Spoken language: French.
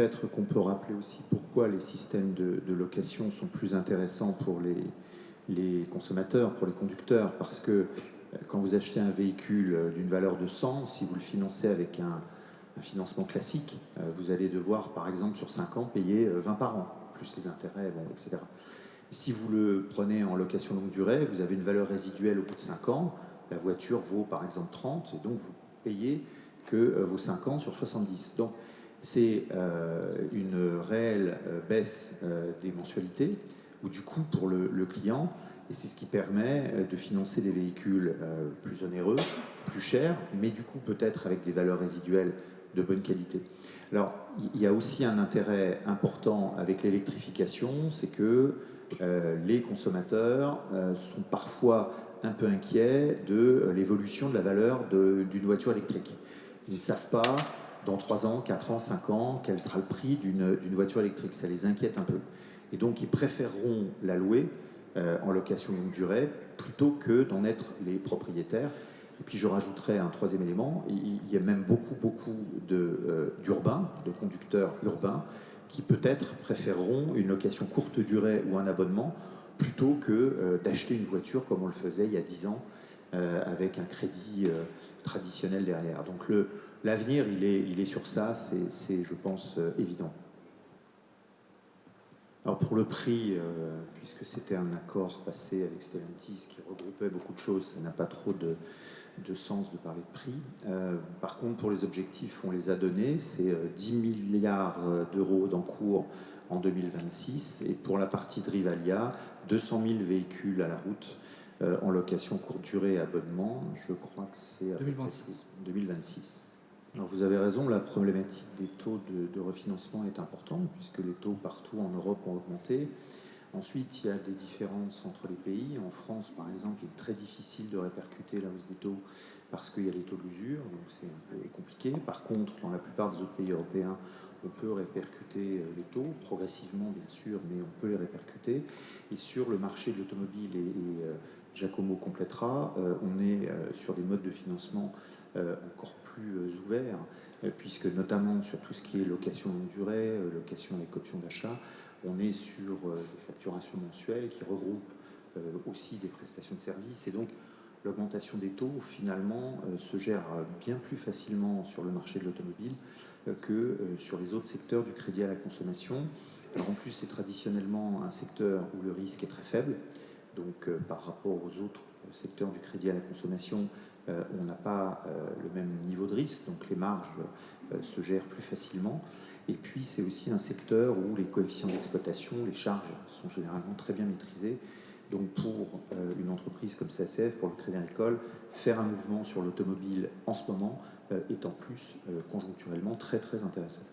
peut-être qu'on peut rappeler aussi pourquoi les systèmes de location sont plus intéressants pour les consommateurs, pour les conducteurs, parce que quand vous achetez un véhicule d'une valeur de 100, si vous le financez avec un financement classique, vous allez devoir, par exemple, sur 5 ans, payer 20 par an, plus les intérêts, bon, etc. Et si vous le prenez en location longue durée, vous avez une valeur résiduelle au bout de 5 ans, la voiture vaut par exemple 30, et donc vous payez que vos 5 ans sur 70. Donc c'est une réelle baisse des mensualités, ou du coût pour le client, et c'est ce qui permet de financer des véhicules plus onéreux, plus chers, mais du coup peut-être avec des valeurs résiduelles de bonne qualité. Alors, il y a aussi un intérêt important avec l'électrification, c'est que les consommateurs sont parfois un peu inquiets de l'évolution de la valeur d'une voiture électrique. Ils ne savent pas, dans 3 ans, 4 ans, 5 ans, quel sera le prix d'une voiture électrique. Ça les inquiète un peu. Et donc, ils préféreront la louer en location longue durée plutôt que d'en être les propriétaires. Et puis, je rajouterais un troisième élément. Il y a même beaucoup d'urbains, de conducteurs urbains, qui peut-être préféreront une location courte durée ou un abonnement plutôt que d'acheter une voiture comme on le faisait il y a 10 ans avec un crédit traditionnel derrière. Donc l'avenir, il est sur ça, c'est je pense, évident. Alors pour le prix, puisque c'était un accord passé avec Stellantis qui regroupait beaucoup de choses, ça n'a pas trop de sens de parler de prix. Par contre, pour les objectifs, on les a donnés. C'est 10 milliards d'euros d'encours en 2026. Et pour la partie de Rivalia, 200 000 véhicules à la route en location courte durée et abonnement. Je crois que c'est 2026. Alors vous avez raison, la problématique des taux de refinancement est importante, puisque les taux partout en Europe ont augmenté. Ensuite, il y a des différences entre les pays. En France, par exemple, il est très difficile de répercuter la hausse des taux parce qu'il y a les taux de l'usure, donc c'est un peu compliqué. Par contre, dans la plupart des autres pays européens, on peut répercuter les taux, progressivement bien sûr, mais on peut les répercuter. Et sur le marché de l'automobile, et Giacomo complétera, on est sur des modes de financement encore plus ouverts, puisque notamment sur tout ce qui est location longue durée, location avec option d'achat, on est sur des facturations mensuelles qui regroupent aussi des prestations de services. Et donc, l'augmentation des taux, finalement, se gère bien plus facilement sur le marché de l'automobile que sur les autres secteurs du crédit à la consommation. Alors, en plus, c'est traditionnellement un secteur où le risque est très faible. Donc, par rapport aux autres secteurs du crédit à la consommation, on n'a pas le même niveau de risque. Donc, les marges se gèrent plus facilement. Et puis, c'est aussi un secteur où les coefficients d'exploitation, les charges sont généralement très bien maîtrisées. Donc, pour une entreprise comme CSF, pour le Crédit Agricole, faire un mouvement sur l'automobile en ce moment est en plus conjoncturellement très, très intéressant.